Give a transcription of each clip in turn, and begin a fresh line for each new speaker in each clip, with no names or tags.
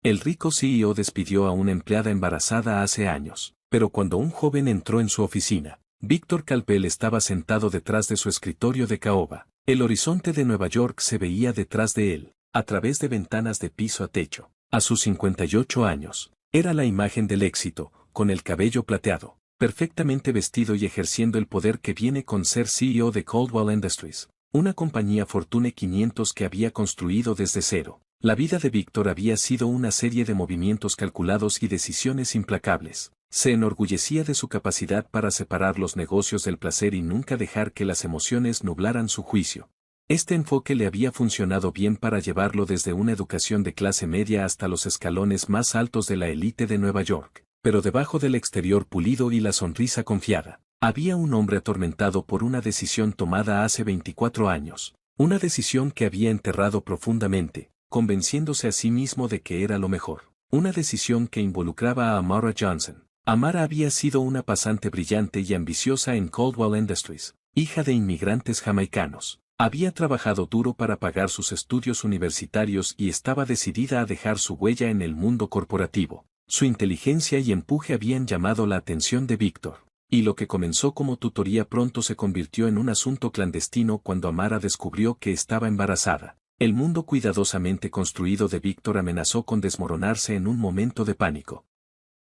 El rico CEO despidió a una empleada embarazada hace años, pero cuando un joven entró en su oficina, Víctor Calpel estaba sentado detrás de su escritorio de caoba. El horizonte de Nueva York se veía detrás de él, a través de ventanas de piso a techo. A sus 58 años, era la imagen del éxito, con el cabello plateado, perfectamente vestido y ejerciendo el poder que viene con ser CEO de Coldwell Industries, una compañía Fortune 500 que había construido desde cero. La vida de Víctor había sido una serie de movimientos calculados y decisiones implacables. Se enorgullecía de su capacidad para separar los negocios del placer y nunca dejar que las emociones nublaran su juicio. Este enfoque le había funcionado bien para llevarlo desde una educación de clase media hasta los escalones más altos de la élite de Nueva York. Pero debajo del exterior pulido y la sonrisa confiada, había un hombre atormentado por una decisión tomada hace 24 años. Una decisión que había enterrado profundamente, convenciéndose a sí mismo de que era lo mejor. Una decisión que involucraba a Amara Johnson. Amara había sido una pasante brillante y ambiciosa en Coldwell Industries, hija de inmigrantes jamaicanos. Había trabajado duro para pagar sus estudios universitarios y estaba decidida a dejar su huella en el mundo corporativo. Su inteligencia y empuje habían llamado la atención de Víctor, y lo que comenzó como tutoría pronto se convirtió en un asunto clandestino cuando Amara descubrió que estaba embarazada. El mundo cuidadosamente construido de Víctor amenazó con desmoronarse en un momento de pánico.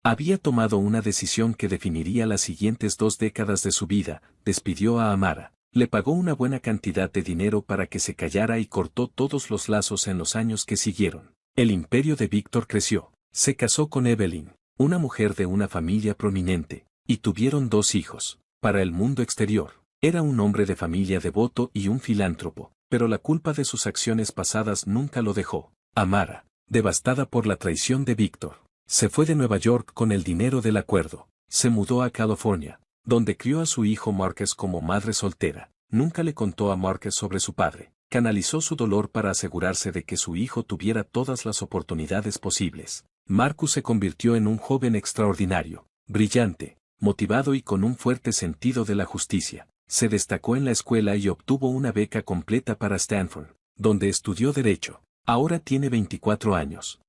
Había tomado una decisión que definiría las siguientes 2 décadas de su vida. Despidió a Amara, le pagó una buena cantidad de dinero para que se callara y cortó todos los lazos en los años que siguieron. El imperio de Víctor creció. Se casó con Evelyn, una mujer de una familia prominente, y tuvieron 2 hijos. Para el mundo exterior, era un hombre de familia devoto y un filántropo, pero la culpa de sus acciones pasadas nunca lo dejó. Amara, devastada por la traición de Víctor, se fue de Nueva York con el dinero del acuerdo. Se mudó a California, donde crió a su hijo Marcus como madre soltera. Nunca le contó a Marcus sobre su padre. Canalizó su dolor para asegurarse de que su hijo tuviera todas las oportunidades posibles. Marcus se convirtió en un joven extraordinario, brillante, motivado y con un fuerte sentido de la justicia. Se destacó en la escuela y obtuvo una beca completa para Stanford, donde estudió Derecho. Ahora tiene 24 años.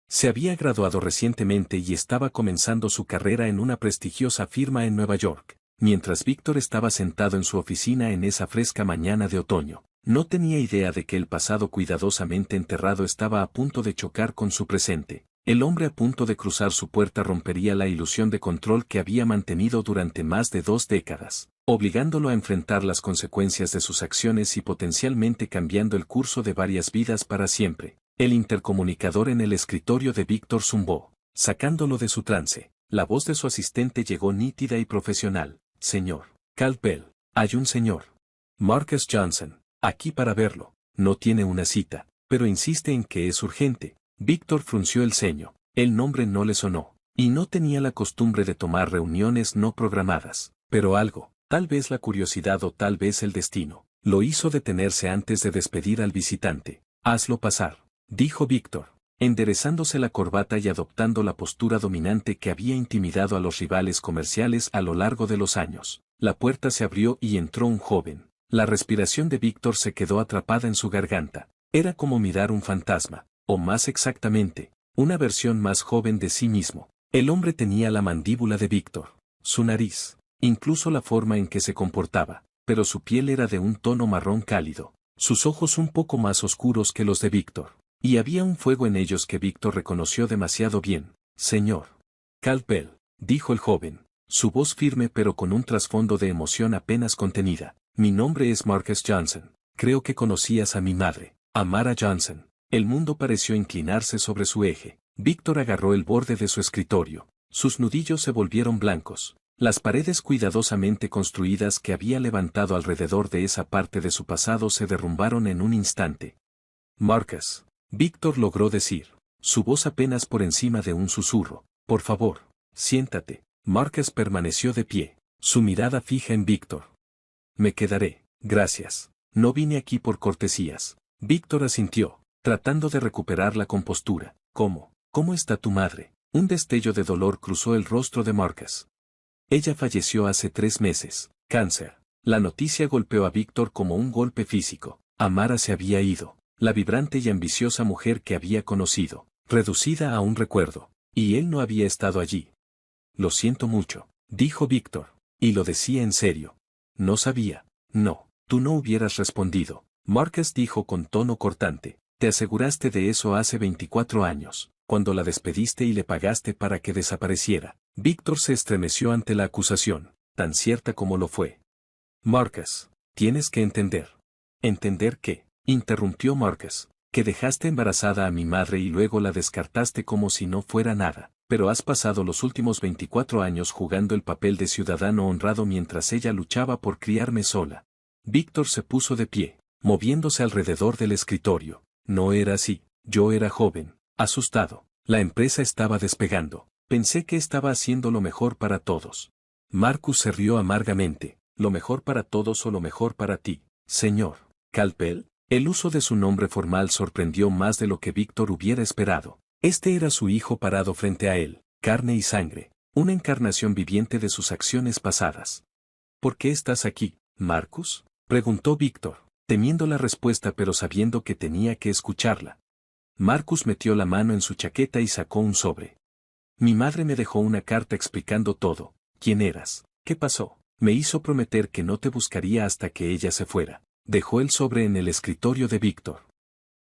Se había graduado recientemente y estaba comenzando su carrera en una prestigiosa firma en Nueva York. Mientras Víctor estaba sentado en su oficina en esa fresca mañana de otoño, no tenía idea de que el pasado cuidadosamente enterrado estaba a punto de chocar con su presente. El hombre a punto de cruzar su puerta rompería la ilusión de control que había mantenido durante más de 2 décadas, obligándolo a enfrentar las consecuencias de sus acciones y potencialmente cambiando el curso de varias vidas para siempre. El intercomunicador en el escritorio de Víctor zumbó, sacándolo de su trance. La voz de su asistente llegó nítida y profesional. Señor Calpel, hay un señor Marcus Johnson aquí para verlo. No tiene una cita, pero insiste en que es urgente. Víctor frunció el ceño. El nombre no le sonó, y no tenía la costumbre de tomar reuniones no programadas. Pero algo, tal vez la curiosidad o tal vez el destino, lo hizo detenerse antes de despedir al visitante. Hazlo pasar, dijo Víctor, enderezándose la corbata y adoptando la postura dominante que había intimidado a los rivales comerciales a lo largo de los años. La puerta se abrió y entró un joven. La respiración de Víctor se quedó atrapada en su garganta. Era como mirar un fantasma. O más exactamente, una versión más joven de sí mismo. El hombre tenía la mandíbula de Víctor, su nariz, incluso la forma en que se comportaba, pero su piel era de un tono marrón cálido, sus ojos un poco más oscuros que los de Víctor, y había un fuego en ellos que Víctor reconoció demasiado bien. Señor Calpel, dijo el joven, su voz firme pero con un trasfondo de emoción apenas contenida. Mi nombre es Marcus Johnson. Creo que conocías a mi madre, Amara Johnson. El mundo pareció inclinarse sobre su eje. Víctor agarró el borde de su escritorio. Sus nudillos se volvieron blancos. Las paredes cuidadosamente construidas que había levantado alrededor de esa parte de su pasado se derrumbaron en un instante. Marcus, Víctor logró decir, su voz apenas por encima de un susurro. Por favor, siéntate. Marcus permaneció de pie, su mirada fija en Víctor. Me quedaré, gracias. No vine aquí por cortesías. Víctor asintió, tratando de recuperar la compostura. ¿Cómo está tu madre? Un destello de dolor cruzó el rostro de Marcus. Ella falleció hace 3 meses, cáncer. La noticia golpeó a Víctor como un golpe físico. Amara se había ido, la vibrante y ambiciosa mujer que había conocido. reducida a un recuerdo, y él no había estado allí. Lo siento mucho, dijo Víctor, y lo decía en serio. No sabía. No, tú no hubieras respondido. Marcus dijo con tono cortante. Te aseguraste de eso hace 24 años, cuando la despediste y le pagaste para que desapareciera. Víctor se estremeció ante la acusación, tan cierta como lo fue. Marcus, tienes que entender. ¿Entender qué? Interrumpió Marcus. Que dejaste embarazada a mi madre y luego la descartaste como si no fuera nada, pero has pasado los últimos 24 años jugando el papel de ciudadano honrado mientras ella luchaba por criarme sola. Víctor se puso de pie, moviéndose alrededor del escritorio. No era así, yo era joven, asustado, la empresa estaba despegando, pensé que estaba haciendo lo mejor para todos. Marcus se rió amargamente, lo mejor para todos o lo mejor para ti, señor Calpel. El uso de su nombre formal sorprendió más de lo que Víctor hubiera esperado. Este era su hijo parado frente a él, carne y sangre, una encarnación viviente de sus acciones pasadas. ¿Por qué estás aquí, Marcus? Preguntó Víctor, temiendo la respuesta pero sabiendo que tenía que escucharla. Marcus metió la mano en su chaqueta y sacó un sobre. Mi madre me dejó una carta explicando todo. ¿Quién eras? ¿Qué pasó? Me hizo prometer que no te buscaría hasta que ella se fuera. Dejó el sobre en el escritorio de Víctor.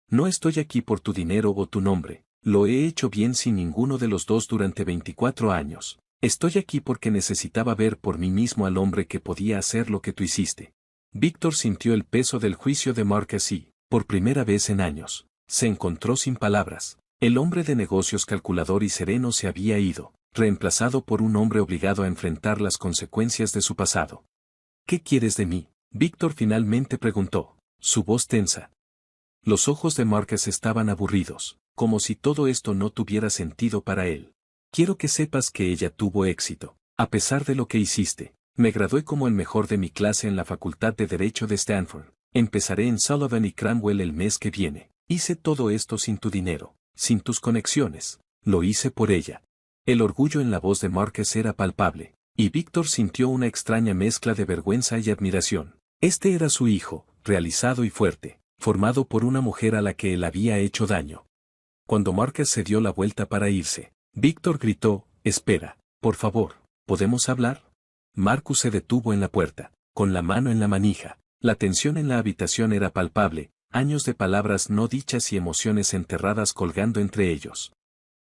No estoy aquí por tu dinero o tu nombre, lo he hecho bien sin ninguno de los dos durante 24 años. Estoy aquí porque necesitaba ver por mí mismo al hombre que podía hacer lo que tú hiciste. Víctor sintió el peso del juicio de Marcus y, por primera vez en años, se encontró sin palabras. El hombre de negocios calculador y sereno se había ido, reemplazado por un hombre obligado a enfrentar las consecuencias de su pasado. ¿Qué quieres de mí? Víctor finalmente preguntó, su voz tensa. Los ojos de Marcus estaban aburridos, como si todo esto no tuviera sentido para él. Quiero que sepas que ella tuvo éxito, a pesar de lo que hiciste. Me gradué como el mejor de mi clase en la Facultad de Derecho de Stanford. Empezaré en Sullivan y Cranwell el mes que viene. Hice todo esto sin tu dinero, sin tus conexiones. Lo hice por ella. El orgullo en la voz de Marcus era palpable, y Víctor sintió una extraña mezcla de vergüenza y admiración. Este era su hijo, realizado y fuerte, formado por una mujer a la que él había hecho daño. Cuando Marcus se dio la vuelta para irse, Víctor gritó, espera, por favor, ¿podemos hablar? Marcus se detuvo en la puerta, con la mano en la manija. La tensión en la habitación era palpable, años de palabras no dichas y emociones enterradas colgando entre ellos.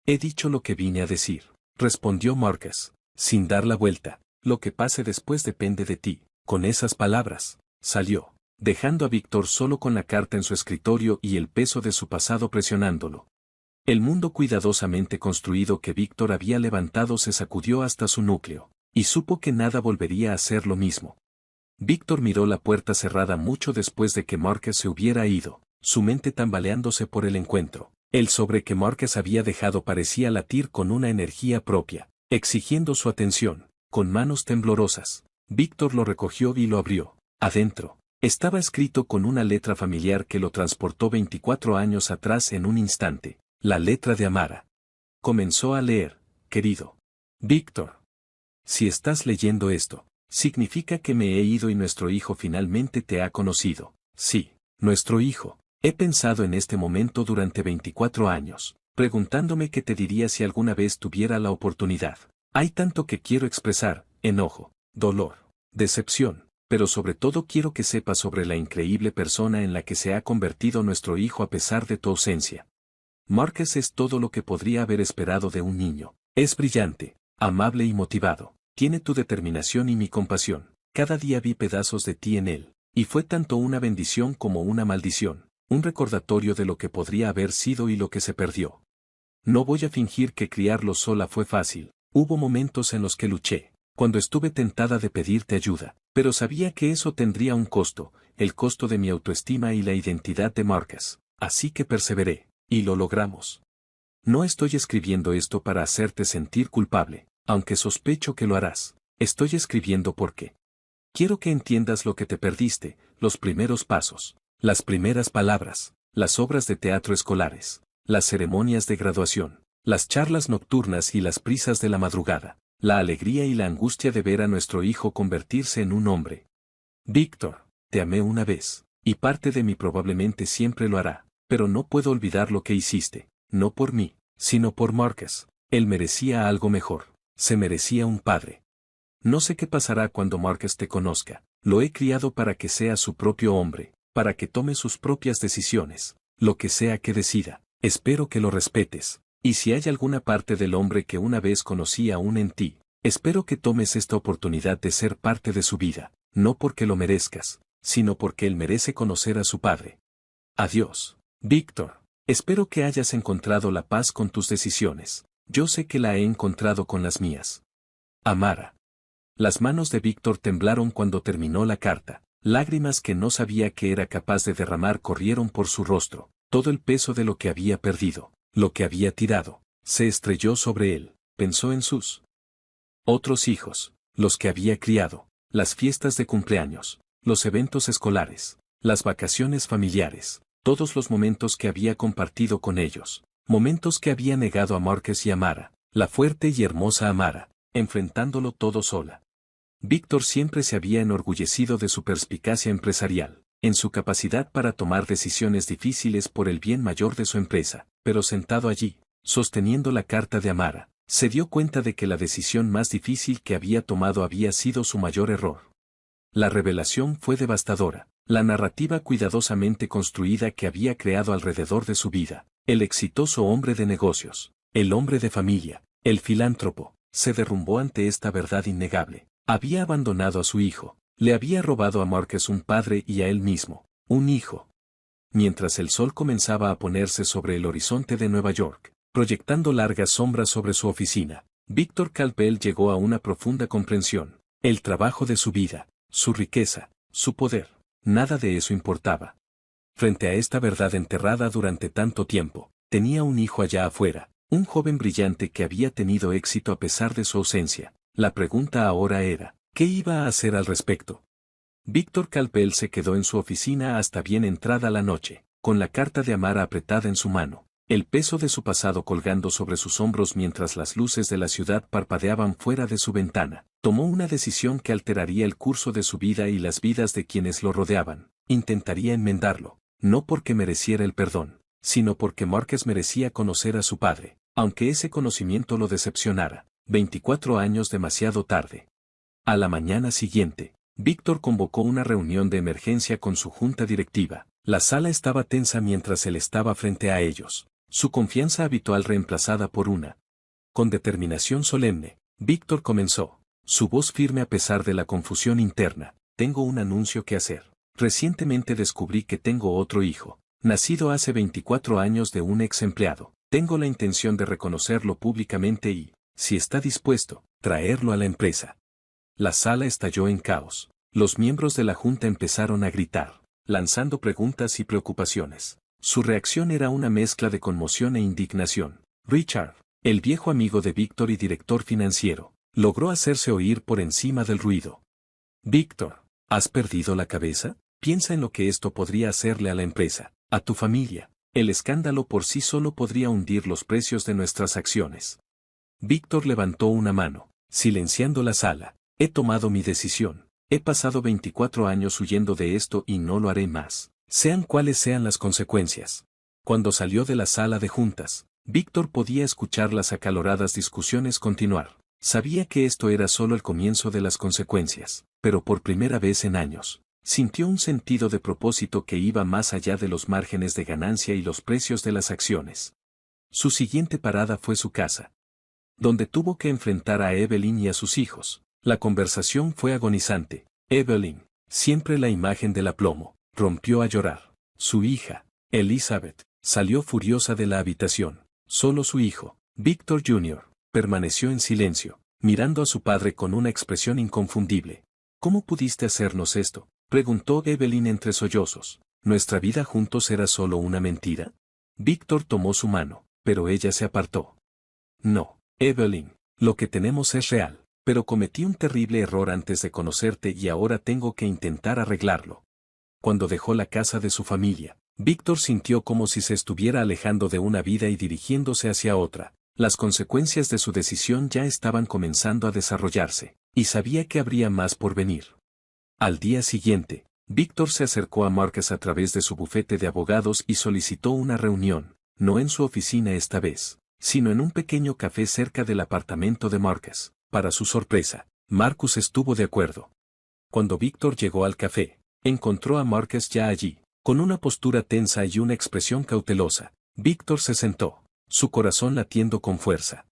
He dicho lo que vine a decir, respondió Marcus, sin dar la vuelta. Lo que pase después depende de ti. Con esas palabras, salió, dejando a Víctor solo con la carta en su escritorio y el peso de su pasado presionándolo. El mundo cuidadosamente construido que Víctor había levantado se sacudió hasta su núcleo, y supo que nada volvería a ser lo mismo. Víctor miró la puerta cerrada mucho después de que Marcus se hubiera ido, su mente tambaleándose por el encuentro. El sobre que Marcus había dejado parecía latir con una energía propia, exigiendo su atención, con manos temblorosas. Víctor lo recogió y lo abrió. Adentro, estaba escrito con una letra familiar que lo transportó 24 años atrás en un instante, la letra de Amara. Comenzó a leer, querido Víctor. Si estás leyendo esto, significa que me he ido y nuestro hijo finalmente te ha conocido. Sí, nuestro hijo. He pensado en este momento durante 24 años, preguntándome qué te diría si alguna vez tuviera la oportunidad. Hay tanto que quiero expresar, enojo, dolor, decepción, pero sobre todo quiero que sepas sobre la increíble persona en la que se ha convertido nuestro hijo a pesar de tu ausencia. Marcus es todo lo que podría haber esperado de un niño. Es brillante, amable y motivado. Tiene tu determinación y mi compasión. Cada día vi pedazos de ti en él, y fue tanto una bendición como una maldición, un recordatorio de lo que podría haber sido y lo que se perdió. No voy a fingir que criarlo sola fue fácil. Hubo momentos en los que luché, cuando estuve tentada de pedirte ayuda, pero sabía que eso tendría un costo, el costo de mi autoestima y la identidad de Marcus. Así que perseveré, y lo logramos. No estoy escribiendo esto para hacerte sentir culpable, aunque sospecho que lo harás. Estoy escribiendo porque quiero que entiendas lo que te perdiste, los primeros pasos, las primeras palabras, las obras de teatro escolares, las ceremonias de graduación, las charlas nocturnas y las prisas de la madrugada, la alegría y la angustia de ver a nuestro hijo convertirse en un hombre. Víctor, te amé una vez, y parte de mí probablemente siempre lo hará, pero no puedo olvidar lo que hiciste, no por mí, sino por Marcus. Él merecía algo mejor. Se merecía un padre. No sé qué pasará cuando Marcus te conozca. Lo he criado para que sea su propio hombre, para que tome sus propias decisiones, lo que sea que decida. Espero que lo respetes. Y si hay alguna parte del hombre que una vez conocí aún en ti, espero que tomes esta oportunidad de ser parte de su vida, no porque lo merezcas, sino porque él merece conocer a su padre. Adiós, Víctor. Espero que hayas encontrado la paz con tus decisiones. Yo sé que la he encontrado con las mías. Amara. Las manos de Víctor temblaron cuando terminó la carta. Lágrimas que no sabía que era capaz de derramar corrieron por su rostro. Todo el peso de lo que había perdido, lo que había tirado, se estrelló sobre él. Pensó en sus otros hijos, los que había criado, las fiestas de cumpleaños, los eventos escolares, las vacaciones familiares, todos los momentos que había compartido con ellos, momentos que había negado a Marcus y Amara, la fuerte y hermosa Amara, enfrentándolo todo sola. Víctor siempre se había enorgullecido de su perspicacia empresarial, en su capacidad para tomar decisiones difíciles por el bien mayor de su empresa, pero sentado allí, sosteniendo la carta de Amara, se dio cuenta de que la decisión más difícil que había tomado había sido su mayor error. La revelación fue devastadora, la narrativa cuidadosamente construida que había creado alrededor de su vida, el exitoso hombre de negocios, el hombre de familia, el filántropo, se derrumbó ante esta verdad innegable. Había abandonado a su hijo, le había robado a Marcus un padre y a él mismo, un hijo. Mientras el sol comenzaba a ponerse sobre el horizonte de Nueva York, proyectando largas sombras sobre su oficina, Víctor Calpel llegó a una profunda comprensión. El trabajo de su vida, su riqueza, su poder, nada de eso importaba. Frente a esta verdad enterrada durante tanto tiempo, tenía un hijo allá afuera, un joven brillante que había tenido éxito a pesar de su ausencia. La pregunta ahora era, ¿qué iba a hacer al respecto? Víctor Calpel se quedó en su oficina hasta bien entrada la noche, con la carta de Amara apretada en su mano, el peso de su pasado colgando sobre sus hombros mientras las luces de la ciudad parpadeaban fuera de su ventana. Tomó una decisión que alteraría el curso de su vida y las vidas de quienes lo rodeaban. Intentaría enmendarlo, no porque mereciera el perdón, sino porque Marcus merecía conocer a su padre, aunque ese conocimiento lo decepcionara. 24 años demasiado tarde. A la mañana siguiente, Víctor convocó una reunión de emergencia con su junta directiva. La sala estaba tensa mientras él estaba frente a ellos, su confianza habitual reemplazada por una. Con determinación solemne, Víctor comenzó, su voz firme a pesar de la confusión interna. Tengo un anuncio que hacer. Recientemente descubrí que tengo otro hijo, nacido hace 24 años de un ex empleado. Tengo la intención de reconocerlo públicamente y, si está dispuesto, traerlo a la empresa. La sala estalló en caos. Los miembros de la junta empezaron a gritar, lanzando preguntas y preocupaciones. Su reacción era una mezcla de conmoción e indignación. Richard, el viejo amigo de Víctor y director financiero, logró hacerse oír por encima del ruido. Víctor, ¿has perdido la cabeza? Piensa en lo que esto podría hacerle a la empresa, a tu familia. El escándalo por sí solo podría hundir los precios de nuestras acciones. Víctor levantó una mano, silenciando la sala. He tomado mi decisión. He pasado 24 años huyendo de esto y no lo haré más, sean cuales sean las consecuencias. Cuando salió de la sala de juntas, Víctor podía escuchar las acaloradas discusiones continuar. Sabía que esto era solo el comienzo de las consecuencias, pero por primera vez en años, sintió un sentido de propósito que iba más allá de los márgenes de ganancia y los precios de las acciones. Su siguiente parada fue su casa, donde tuvo que enfrentar a Evelyn y a sus hijos. La conversación fue agonizante. Evelyn, siempre la imagen del aplomo, rompió a llorar. Su hija, Elizabeth, salió furiosa de la habitación. Solo su hijo, Víctor Jr., permaneció en silencio, mirando a su padre con una expresión inconfundible. ¿Cómo pudiste hacernos esto?, preguntó Evelyn entre sollozos. ¿Nuestra vida juntos era solo una mentira? Víctor tomó su mano, pero ella se apartó. No, Evelyn, lo que tenemos es real. Pero cometí un terrible error antes de conocerte y ahora tengo que intentar arreglarlo. Cuando dejó la casa de su familia, Víctor sintió como si se estuviera alejando de una vida y dirigiéndose hacia otra. Las consecuencias de su decisión ya estaban comenzando a desarrollarse, y sabía que habría más por venir. Al día siguiente, Víctor se acercó a Marcus a través de su bufete de abogados y solicitó una reunión, no en su oficina esta vez, sino en un pequeño café cerca del apartamento de Marcus. Para su sorpresa, Marcus estuvo de acuerdo. Cuando Víctor llegó al café, encontró a Marcus ya allí, con una postura tensa y una expresión cautelosa. Víctor se sentó, su corazón latiendo con fuerza.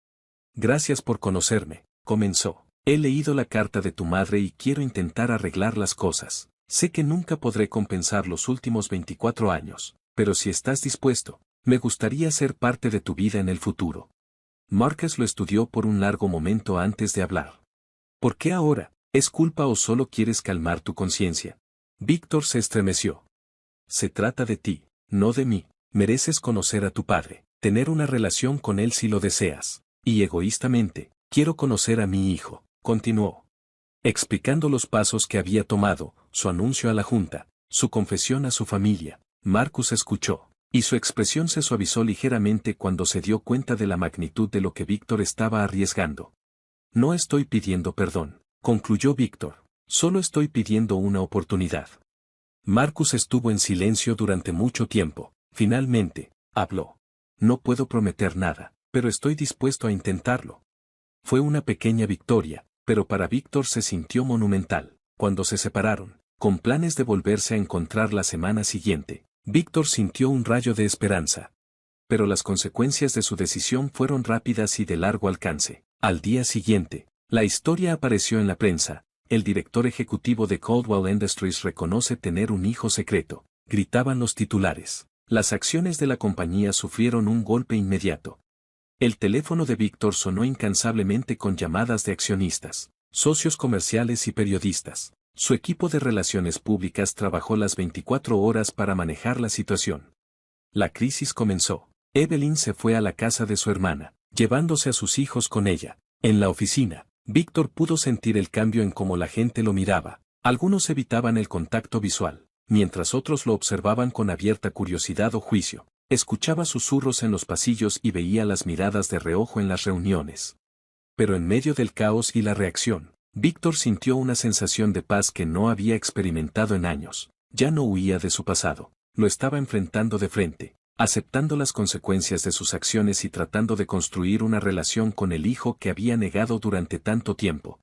Gracias por conocerme, comenzó. He leído la carta de tu madre y quiero intentar arreglar las cosas. Sé que nunca podré compensar los últimos 24 años, pero si estás dispuesto, me gustaría ser parte de tu vida en el futuro. Marcus lo estudió por un largo momento antes de hablar. ¿Por qué ahora? ¿Es culpa o solo quieres calmar tu conciencia? Víctor se estremeció. Se trata de ti, no de mí. Mereces conocer a tu padre, tener una relación con él si lo deseas. Y egoístamente, quiero conocer a mi hijo, continuó. Explicando los pasos que había tomado, su anuncio a la junta, su confesión a su familia, Marcus escuchó, y su expresión se suavizó ligeramente cuando se dio cuenta de la magnitud de lo que Víctor estaba arriesgando. No estoy pidiendo perdón, concluyó Víctor, solo estoy pidiendo una oportunidad. Marcus estuvo en silencio durante mucho tiempo, finalmente, habló. No puedo prometer nada, pero estoy dispuesto a intentarlo. Fue una pequeña victoria, pero para Víctor se sintió monumental. Cuando se separaron, con planes de volverse a encontrar la semana siguiente, Víctor sintió un rayo de esperanza. Pero las consecuencias de su decisión fueron rápidas y de largo alcance. Al día siguiente, la historia apareció en la prensa. El director ejecutivo de Coldwell Industries reconoce tener un hijo secreto, gritaban los titulares. Las acciones de la compañía sufrieron un golpe inmediato. El teléfono de Víctor sonó incansablemente con llamadas de accionistas, socios comerciales y periodistas. Su equipo de relaciones públicas trabajó las 24 horas para manejar la situación. La crisis comenzó. Evelyn se fue a la casa de su hermana, llevándose a sus hijos con ella. En la oficina, Víctor pudo sentir el cambio en cómo la gente lo miraba. Algunos evitaban el contacto visual, mientras otros lo observaban con abierta curiosidad o juicio. Escuchaba susurros en los pasillos y veía las miradas de reojo en las reuniones. Pero en medio del caos y la reacción, Víctor sintió una sensación de paz que no había experimentado en años. Ya no huía de su pasado, lo estaba enfrentando de frente, aceptando las consecuencias de sus acciones y tratando de construir una relación con el hijo que había negado durante tanto tiempo.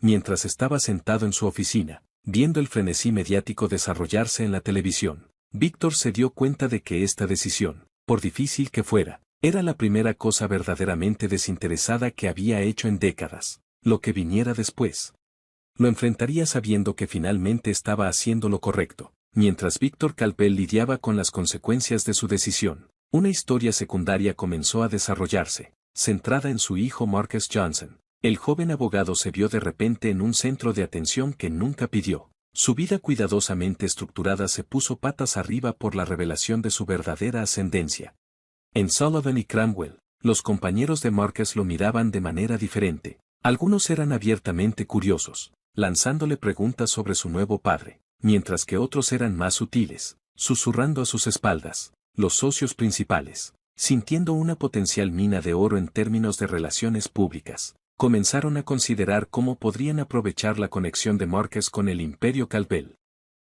Mientras estaba sentado en su oficina, viendo el frenesí mediático desarrollarse en la televisión, Víctor se dio cuenta de que esta decisión, por difícil que fuera, era la primera cosa verdaderamente desinteresada que había hecho en décadas. Lo que viniera después lo enfrentaría sabiendo que finalmente estaba haciendo lo correcto. Mientras Víctor Calpel lidiaba con las consecuencias de su decisión, una historia secundaria comenzó a desarrollarse, centrada en su hijo Marcus Johnson. El joven abogado se vio de repente en un centro de atención que nunca pidió. Su vida cuidadosamente estructurada se puso patas arriba por la revelación de su verdadera ascendencia. En Sullivan y Cromwell, los compañeros de Marcus lo miraban de manera diferente. Algunos eran abiertamente curiosos, lanzándole preguntas sobre su nuevo padre, mientras que otros eran más sutiles, susurrando a sus espaldas. Los socios principales, sintiendo una potencial mina de oro en términos de relaciones públicas, comenzaron a considerar cómo podrían aprovechar la conexión de Marcus con el Imperio Calpel.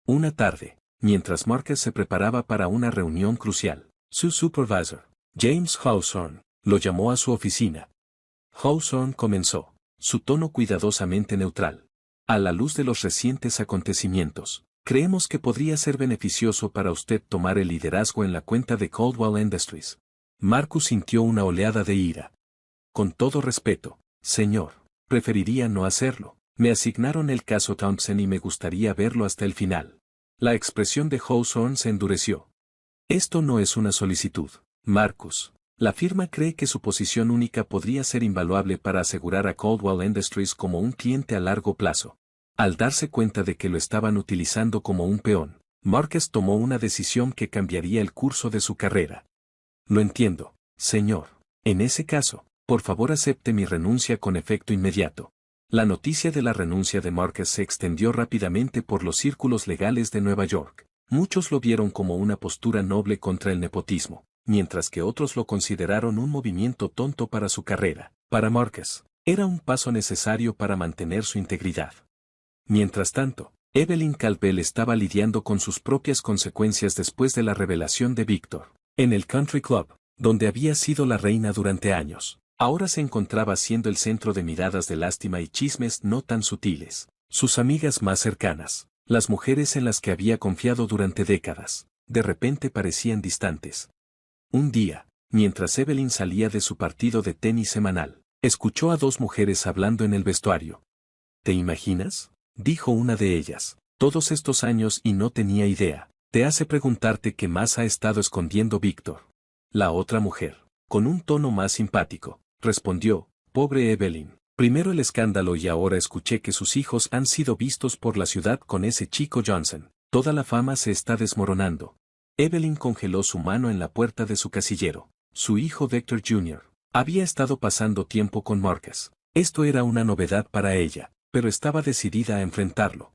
Una tarde, mientras Marcus se preparaba para una reunión crucial, su supervisor, James Hawthorne, lo llamó a su oficina. Hawthorne comenzó, su tono cuidadosamente neutral. A la luz de los recientes acontecimientos, creemos que podría ser beneficioso para usted tomar el liderazgo en la cuenta de Coldwell Industries. Marcus sintió una oleada de ira. Con todo respeto, señor, preferiría no hacerlo. Me asignaron el caso Thompson y me gustaría verlo hasta el final. La expresión de Hawthorne se endureció. Esto no es una solicitud, Marcus. La firma cree que su posición única podría ser invaluable para asegurar a Coldwell Industries como un cliente a largo plazo. Al darse cuenta de que lo estaban utilizando como un peón, Marcus tomó una decisión que cambiaría el curso de su carrera. Lo entiendo, señor. En ese caso, por favor acepte mi renuncia con efecto inmediato. La noticia de la renuncia de Marcus se extendió rápidamente por los círculos legales de Nueva York. Muchos lo vieron como una postura noble contra el nepotismo, mientras que otros lo consideraron un movimiento tonto para su carrera. Para Marcus, era un paso necesario para mantener su integridad. Mientras tanto, Evelyn Calpel estaba lidiando con sus propias consecuencias después de la revelación de Víctor. En el Country Club, donde había sido la reina durante años. Ahora se encontraba siendo el centro de miradas de lástima y chismes no tan sutiles. Sus amigas más cercanas, las mujeres en las que había confiado durante décadas, de repente parecían distantes. Un día, mientras Evelyn salía de su partido de tenis semanal, escuchó a dos mujeres hablando en el vestuario. ¿Te imaginas?, dijo una de ellas. Todos estos años y no tenía idea. Te hace preguntarte qué más ha estado escondiendo Víctor. La otra mujer, con un tono más simpático, respondió, pobre Evelyn. Primero el escándalo y ahora escuché que sus hijos han sido vistos por la ciudad con ese chico Johnson. Toda la fama se está desmoronando. Evelyn congeló su mano en la puerta de su casillero. Su hijo Victor Jr. había estado pasando tiempo con Marcus. Esto era una novedad para ella, pero estaba decidida a enfrentarlo.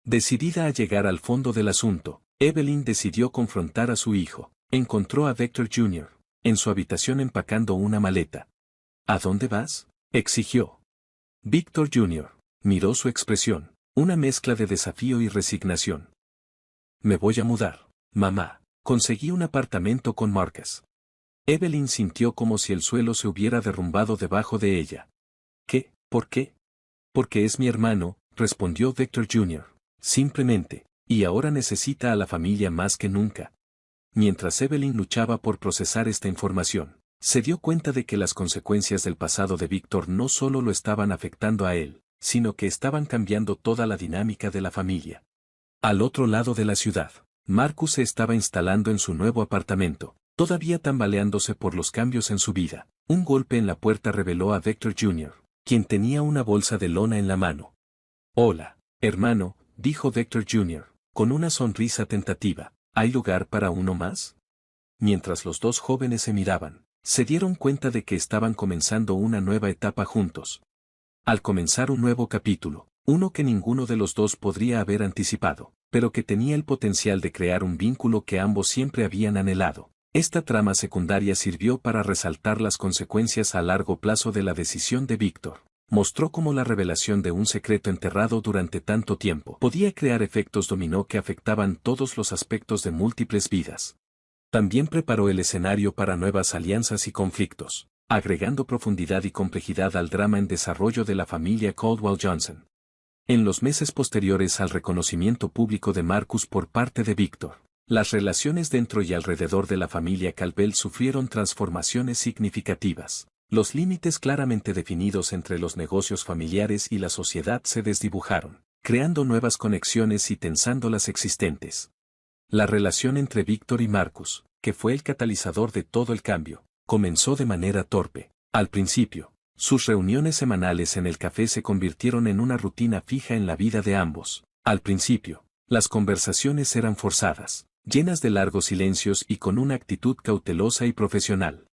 Decidida a llegar al fondo del asunto, Evelyn decidió confrontar a su hijo. Encontró a Victor Jr. en su habitación empacando una maleta. ¿A dónde vas?, exigió. Victor Jr. miró su expresión, una mezcla de desafío y resignación. Me voy a mudar, mamá. Conseguí un apartamento con Marcus. Evelyn sintió como si el suelo se hubiera derrumbado debajo de ella. ¿Qué? ¿Por qué? Porque es mi hermano, respondió Victor Jr. Simplemente, y ahora necesita a la familia más que nunca. Mientras Evelyn luchaba por procesar esta información, se dio cuenta de que las consecuencias del pasado de Víctor no solo lo estaban afectando a él, sino que estaban cambiando toda la dinámica de la familia. Al otro lado de la ciudad, Marcus se estaba instalando en su nuevo apartamento, todavía tambaleándose por los cambios en su vida. Un golpe en la puerta reveló a Victor Jr., quien tenía una bolsa de lona en la mano. Hola, hermano, dijo Victor Jr., con una sonrisa tentativa. ¿Hay lugar para uno más? Mientras los dos jóvenes se miraban, se dieron cuenta de que estaban comenzando una nueva etapa juntos. Al comenzar un nuevo capítulo, uno que ninguno de los dos podría haber anticipado, pero que tenía el potencial de crear un vínculo que ambos siempre habían anhelado. Esta trama secundaria sirvió para resaltar las consecuencias a largo plazo de la decisión de Víctor. Mostró cómo la revelación de un secreto enterrado durante tanto tiempo podía crear efectos dominó que afectaban todos los aspectos de múltiples vidas. También preparó el escenario para nuevas alianzas y conflictos, agregando profundidad y complejidad al drama en desarrollo de la familia Caldwell Johnson. En los meses posteriores al reconocimiento público de Marcus por parte de Víctor, las relaciones dentro y alrededor de la familia Caldwell sufrieron transformaciones significativas. Los límites claramente definidos entre los negocios familiares y la sociedad se desdibujaron, creando nuevas conexiones y tensando las existentes. La relación entre Víctor y Marcus, que fue el catalizador de todo el cambio, comenzó de manera torpe. Al principio, sus reuniones semanales en el café se convirtieron en una rutina fija en la vida de ambos. Al principio, las conversaciones eran forzadas, llenas de largos silencios y con una actitud cautelosa y profesional.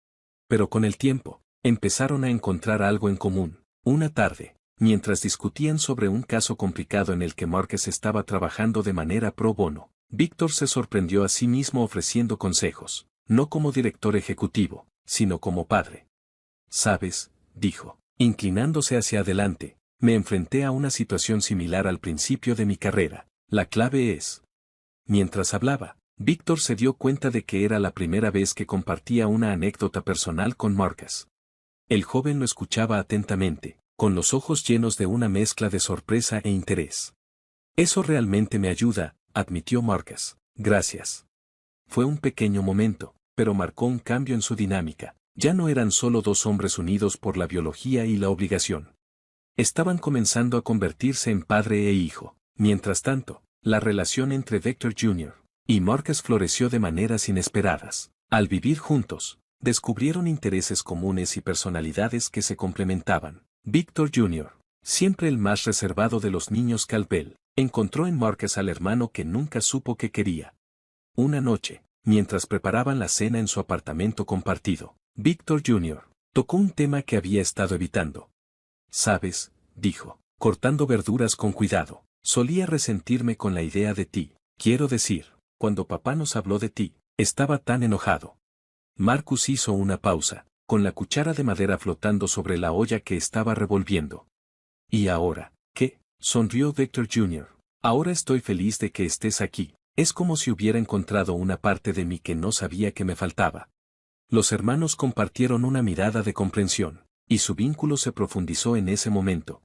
Pero con el tiempo, empezaron a encontrar algo en común. Una tarde, mientras discutían sobre un caso complicado en el que Marcus estaba trabajando de manera pro bono, Víctor se sorprendió a sí mismo ofreciendo consejos, no como director ejecutivo, sino como padre. ¿Sabes?, dijo, inclinándose hacia adelante, me enfrenté a una situación similar al principio de mi carrera. La clave es. Mientras hablaba, Víctor se dio cuenta de que era la primera vez que compartía una anécdota personal con Marcus. El joven lo escuchaba atentamente, con los ojos llenos de una mezcla de sorpresa e interés. Eso realmente me ayuda, admitió Marcus. Gracias. Fue un pequeño momento, pero marcó un cambio en su dinámica. Ya no eran solo dos hombres unidos por la biología y la obligación. Estaban comenzando a convertirse en padre e hijo. Mientras tanto, la relación entre Victor Jr. y Marcus floreció de maneras inesperadas. Al vivir juntos, descubrieron intereses comunes y personalidades que se complementaban. Victor Jr., siempre el más reservado de los niños Caldwell, encontró en Marcus al hermano que nunca supo que quería. Una noche, mientras preparaban la cena en su apartamento compartido, Victor Jr. tocó un tema que había estado evitando. «Sabes», dijo, cortando verduras con cuidado, «solía resentirme con la idea de ti. Quiero decir, cuando papá nos habló de ti, estaba tan enojado». Marcus hizo una pausa, con la cuchara de madera flotando sobre la olla que estaba revolviendo. «¿Y ahora, qué?», sonrió Victor Jr. «Ahora estoy feliz de que estés aquí. Es como si hubiera encontrado una parte de mí que no sabía que me faltaba». Los hermanos compartieron una mirada de comprensión, y su vínculo se profundizó en ese momento.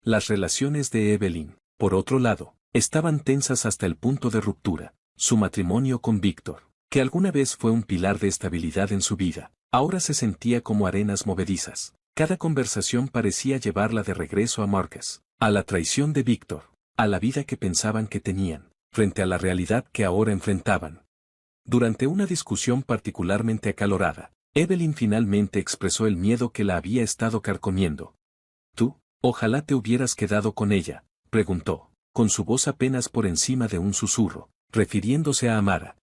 Las relaciones de Evelyn, por otro lado, estaban tensas hasta el punto de ruptura. Su matrimonio con Víctor, que alguna vez fue un pilar de estabilidad en su vida, ahora se sentía como arenas movedizas. Cada conversación parecía llevarla de regreso a Marcus, a la traición de Víctor, a la vida que pensaban que tenían, frente a la realidad que ahora enfrentaban. Durante una discusión particularmente acalorada, Evelyn finalmente expresó el miedo que la había estado carcomiendo. «¿Tú, ojalá te hubieras quedado con ella?», preguntó, con su voz apenas por encima de un susurro, refiriéndose a Amara.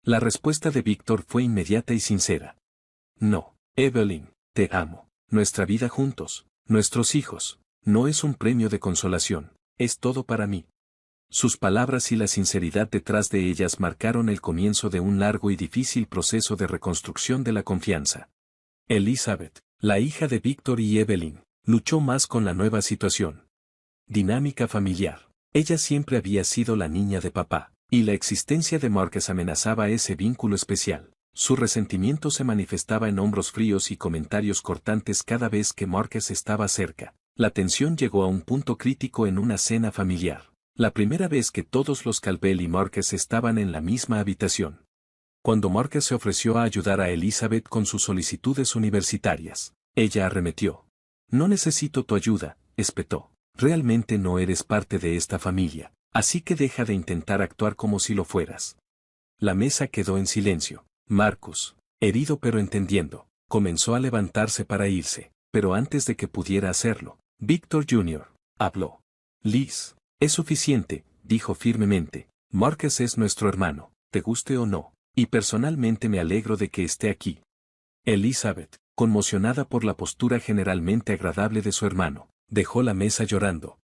La respuesta de Víctor fue inmediata y sincera. «No, Evelyn, te amo. Nuestra vida juntos, nuestros hijos, no es un premio de consolación, es todo para mí». Sus palabras y la sinceridad detrás de ellas marcaron el comienzo de un largo y difícil proceso de reconstrucción de la confianza. Elizabeth, la hija de Víctor y Evelyn, luchó más con la nueva situación. Dinámica familiar. Ella siempre había sido la niña de papá, y la existencia de Marcus amenazaba ese vínculo especial. Su resentimiento se manifestaba en hombros fríos y comentarios cortantes cada vez que Marcus estaba cerca. La tensión llegó a un punto crítico en una cena familiar. La primera vez que todos los Campbell y Marcus estaban en la misma habitación. Cuando Marcus se ofreció a ayudar a Elizabeth con sus solicitudes universitarias, ella arremetió. «No necesito tu ayuda», espetó. «Realmente no eres parte de esta familia, así que deja de intentar actuar como si lo fueras». La mesa quedó en silencio. Marcus, herido pero entendiendo, comenzó a levantarse para irse, pero antes de que pudiera hacerlo, Víctor Jr. habló. «Liz, es suficiente», dijo firmemente. «Marcus es nuestro hermano, te guste o no, y personalmente me alegro de que esté aquí». Elizabeth, conmocionada por la postura generalmente agradable de su hermano, dejó la mesa llorando.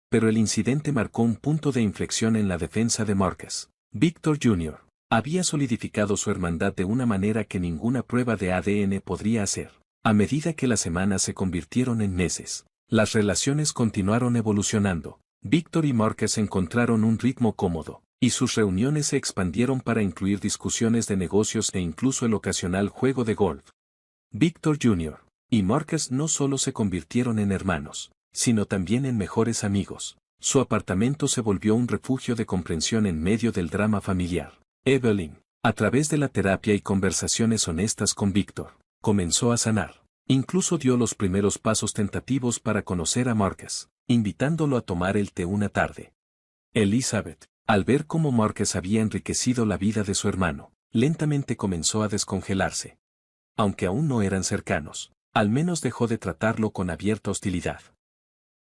Pero el incidente marcó un punto de inflexión en la defensa de Marcus. Víctor Jr. había solidificado su hermandad de una manera que ninguna prueba de ADN podría hacer. A medida que las semanas se convirtieron en meses, las relaciones continuaron evolucionando. Víctor y Marcus encontraron un ritmo cómodo, y sus reuniones se expandieron para incluir discusiones de negocios e incluso el ocasional juego de golf. Víctor Jr. y Marcus no solo se convirtieron en hermanos, sino también en mejores amigos. Su apartamento se volvió un refugio de comprensión en medio del drama familiar. Evelyn, a través de la terapia y conversaciones honestas con Víctor, comenzó a sanar. Incluso dio los primeros pasos tentativos para conocer a Marcus, invitándolo a tomar el té una tarde. Elizabeth, al ver cómo Marcus había enriquecido la vida de su hermano, lentamente comenzó a descongelarse. Aunque aún no eran cercanos, al menos dejó de tratarlo con abierta hostilidad.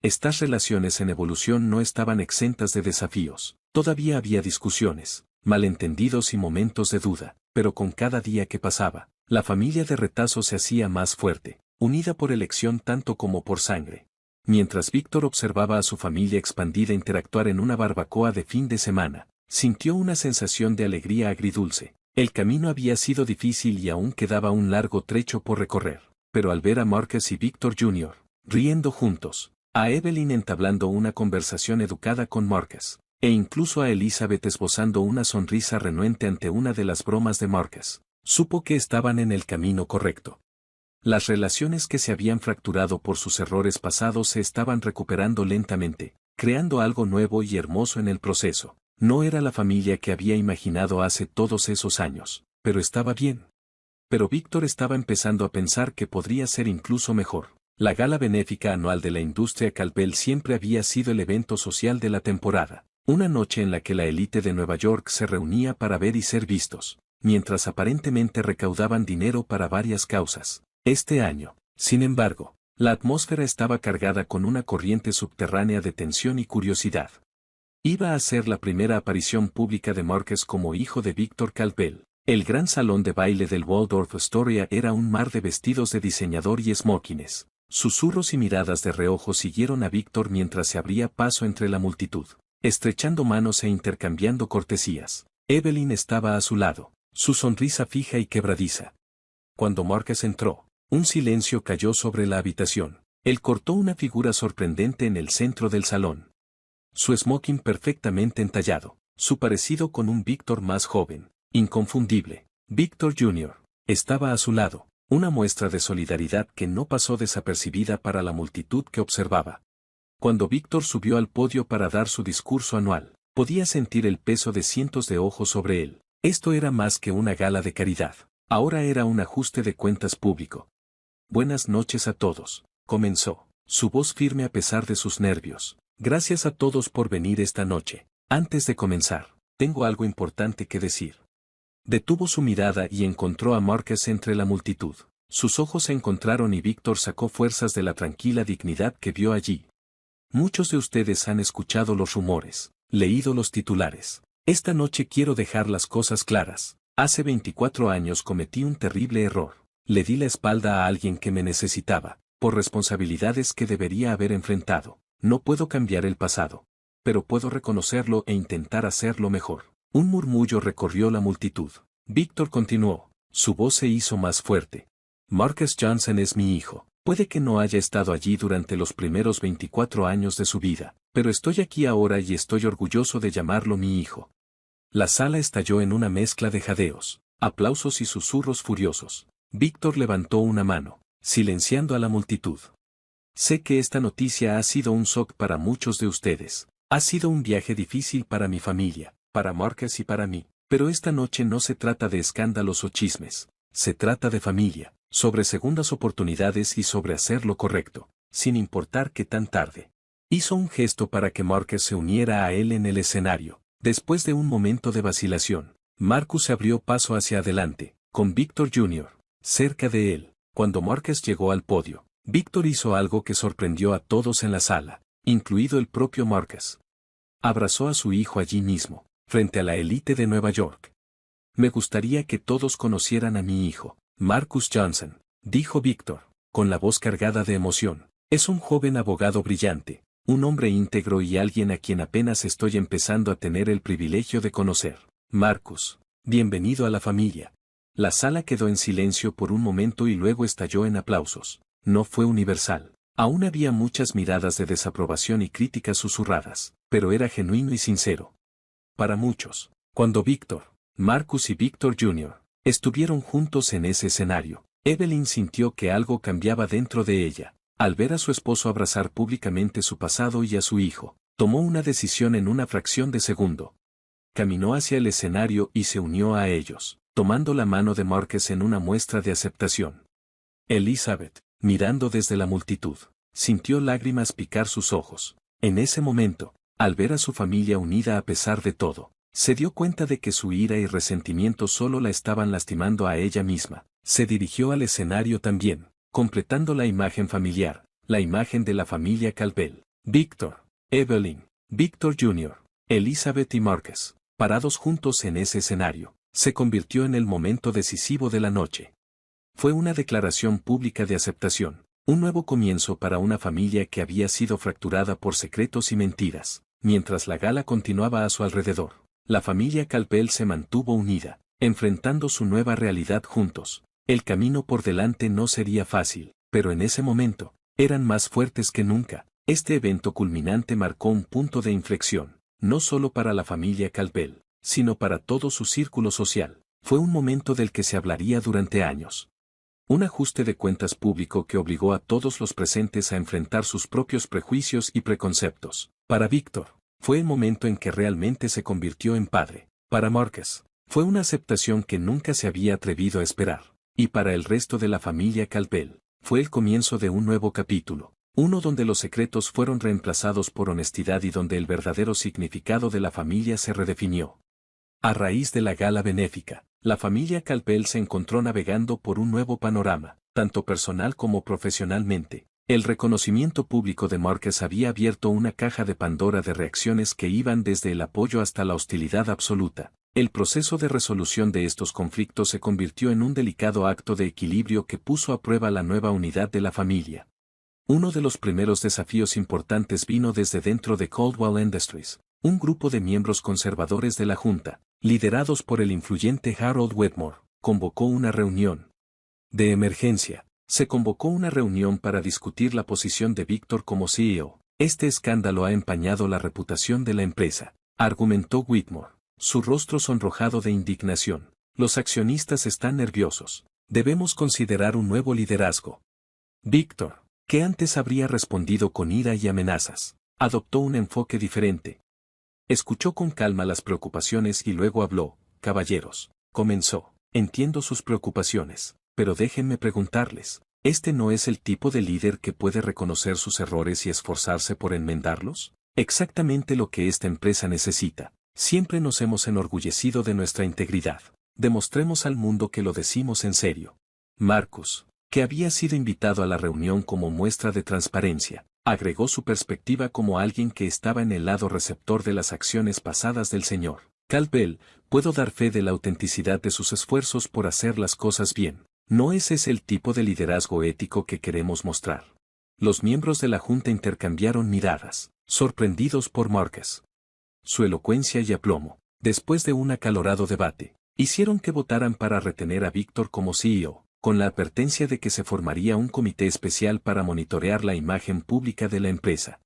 Estas relaciones en evolución no estaban exentas de desafíos. Todavía había discusiones, malentendidos y momentos de duda, pero con cada día que pasaba, la familia de Retazo se hacía más fuerte, unida por elección tanto como por sangre. Mientras Víctor observaba a su familia expandida interactuar en una barbacoa de fin de semana, sintió una sensación de alegría agridulce. El camino había sido difícil y aún quedaba un largo trecho por recorrer, pero al ver a Marcus y Víctor Jr. riendo juntos, a Evelyn entablando una conversación educada con Marcus, e incluso a Elizabeth esbozando una sonrisa renuente ante una de las bromas de Marcus, supo que estaban en el camino correcto. Las relaciones que se habían fracturado por sus errores pasados se estaban recuperando lentamente, creando algo nuevo y hermoso en el proceso. No era la familia que había imaginado hace todos esos años, pero estaba bien. Pero Víctor estaba empezando a pensar que podría ser incluso mejor. La gala benéfica anual de la industria Campbell siempre había sido el evento social de la temporada, una noche en la que la élite de Nueva York se reunía para ver y ser vistos, mientras aparentemente recaudaban dinero para varias causas. Este año, sin embargo, la atmósfera estaba cargada con una corriente subterránea de tensión y curiosidad. Iba a ser la primera aparición pública de Marcus como hijo de Víctor Campbell. El gran salón de baile del Waldorf Astoria era un mar de vestidos de diseñador y smokines. Susurros y miradas de reojo siguieron a Víctor mientras se abría paso entre la multitud, estrechando manos e intercambiando cortesías. Evelyn estaba a su lado, su sonrisa fija y quebradiza. Cuando Marcus entró, un silencio cayó sobre la habitación. Él cortó una figura sorprendente en el centro del salón. Su smoking perfectamente entallado, su parecido con un Víctor más joven, inconfundible. Víctor Jr. Estaba a su lado, una muestra de solidaridad que no pasó desapercibida para la multitud que observaba. Cuando Víctor subió al podio para dar su discurso anual, podía sentir el peso de cientos de ojos sobre él. Esto era más que una gala de caridad. Ahora era un ajuste de cuentas público. Buenas noches a todos, comenzó, su voz firme a pesar de sus nervios. Gracias a todos por venir esta noche. Antes de comenzar, tengo algo importante que decir. Detuvo su mirada y encontró a Marcus entre la multitud. Sus ojos se encontraron y Víctor sacó fuerzas de la tranquila dignidad que vio allí. Muchos de ustedes han escuchado los rumores, leído los titulares. Esta noche quiero dejar las cosas claras. Hace 24 años cometí un terrible error. Le di la espalda a alguien que me necesitaba, por responsabilidades que debería haber enfrentado. No puedo cambiar el pasado, pero puedo reconocerlo e intentar hacerlo mejor. Un murmullo recorrió la multitud. Víctor continuó, su voz se hizo más fuerte. Marcus Johnson es mi hijo. Puede que no haya estado allí durante los primeros 24 años de su vida, pero estoy aquí ahora y estoy orgulloso de llamarlo mi hijo. La sala estalló en una mezcla de jadeos, aplausos y susurros furiosos. Víctor levantó una mano, silenciando a la multitud. Sé que esta noticia ha sido un shock para muchos de ustedes. Ha sido un viaje difícil para mi familia, para Marcus y para mí, pero esta noche no se trata de escándalos o chismes. Se trata de familia, sobre segundas oportunidades y sobre hacer lo correcto, sin importar qué tan tarde. Hizo un gesto para que Marcus se uniera a él en el escenario. Después de un momento de vacilación, Marcus se abrió paso hacia adelante, con Víctor Jr. cerca de él. Cuando Marcus llegó al podio, Víctor hizo algo que sorprendió a todos en la sala, incluido el propio Marcus. Abrazó a su hijo allí mismo, frente a la élite de Nueva York. Me gustaría que todos conocieran a mi hijo, Marcus Johnson, dijo Víctor, con la voz cargada de emoción. Es un joven abogado brillante, un hombre íntegro y alguien a quien apenas estoy empezando a tener el privilegio de conocer. Marcus, bienvenido a la familia. La sala quedó en silencio por un momento y luego estalló en aplausos. No fue universal. Aún había muchas miradas de desaprobación y críticas susurradas, pero era genuino y sincero. Para muchos, cuando Víctor, Marcus y Víctor Jr. estuvieron juntos en ese escenario, Evelyn sintió que algo cambiaba dentro de ella. Al ver a su esposo abrazar públicamente su pasado y a su hijo, tomó una decisión en una fracción de segundo. Caminó hacia el escenario y se unió a ellos, tomando la mano de Marcus en una muestra de aceptación. Elizabeth, mirando desde la multitud, sintió lágrimas picar sus ojos. En ese momento, al ver a su familia unida a pesar de todo, se dio cuenta de que su ira y resentimiento solo la estaban lastimando a ella misma. Se dirigió al escenario también, completando la imagen familiar, la imagen de la familia Calpel. Víctor, Evelyn, Víctor Jr., Elizabeth y Marcus, parados juntos en ese escenario, se convirtió en el momento decisivo de la noche. Fue una declaración pública de aceptación, un nuevo comienzo para una familia que había sido fracturada por secretos y mentiras. Mientras la gala continuaba a su alrededor, la familia Calpel se mantuvo unida, enfrentando su nueva realidad juntos. El camino por delante no sería fácil, pero en ese momento, eran más fuertes que nunca. Este evento culminante marcó un punto de inflexión, no solo para la familia Calpel, sino para todo su círculo social. Fue un momento del que se hablaría durante años. Un ajuste de cuentas público que obligó a todos los presentes a enfrentar sus propios prejuicios y preconceptos. Para Víctor, fue el momento en que realmente se convirtió en padre. Para Marcus, fue una aceptación que nunca se había atrevido a esperar. Y para el resto de la familia Calpel, fue el comienzo de un nuevo capítulo. Uno donde los secretos fueron reemplazados por honestidad y donde el verdadero significado de la familia se redefinió. A raíz de la gala benéfica, la familia Calpel se encontró navegando por un nuevo panorama, tanto personal como profesionalmente. El reconocimiento público de Marcus había abierto una caja de Pandora de reacciones que iban desde el apoyo hasta la hostilidad absoluta. El proceso de resolución de estos conflictos se convirtió en un delicado acto de equilibrio que puso a prueba la nueva unidad de la familia. Uno de los primeros desafíos importantes vino desde dentro de Coldwell Industries. Un grupo de miembros conservadores de la Junta, liderados por el influyente Harold Wedmore, convocó una reunión de emergencia. Se convocó una reunión para discutir la posición de Víctor como CEO. Este escándalo ha empañado la reputación de la empresa, argumentó Whitmore, su rostro sonrojado de indignación. Los accionistas están nerviosos. Debemos considerar un nuevo liderazgo. Víctor, que antes habría respondido con ira y amenazas, adoptó un enfoque diferente. Escuchó con calma las preocupaciones y luego habló. Caballeros, comenzó. Entiendo sus preocupaciones, pero déjenme preguntarles, ¿este no es el tipo de líder que puede reconocer sus errores y esforzarse por enmendarlos? Exactamente lo que esta empresa necesita. Siempre nos hemos enorgullecido de nuestra integridad. Demostremos al mundo que lo decimos en serio. Marcus, que había sido invitado a la reunión como muestra de transparencia, agregó su perspectiva como alguien que estaba en el lado receptor de las acciones pasadas del señor Caldwell. Puedo dar fe de la autenticidad de sus esfuerzos por hacer las cosas bien. No ese es el tipo de liderazgo ético que queremos mostrar. Los miembros de la junta intercambiaron miradas, sorprendidos por Marcus. Su elocuencia y aplomo, después de un acalorado debate, hicieron que votaran para retener a Víctor como CEO, con la advertencia de que se formaría un comité especial para monitorear la imagen pública de la empresa.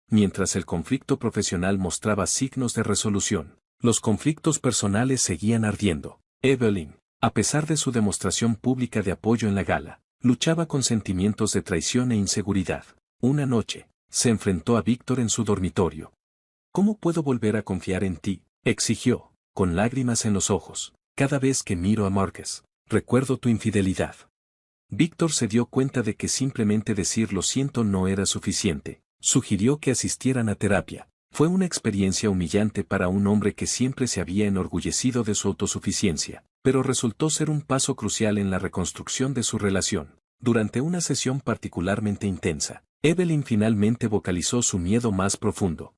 Mientras el conflicto profesional mostraba signos de resolución, los conflictos personales seguían ardiendo. Evelyn, a pesar de su demostración pública de apoyo en la gala, luchaba con sentimientos de traición e inseguridad. Una noche, se enfrentó a Víctor en su dormitorio. ¿Cómo puedo volver a confiar en ti?, exigió, con lágrimas en los ojos. Cada vez que miro a Marcus, recuerdo tu infidelidad. Víctor se dio cuenta de que simplemente decir lo siento no era suficiente. Sugirió que asistieran a terapia. Fue una experiencia humillante para un hombre que siempre se había enorgullecido de su autosuficiencia, pero resultó ser un paso crucial en la reconstrucción de su relación. Durante una sesión particularmente intensa, Evelyn finalmente vocalizó su miedo más profundo.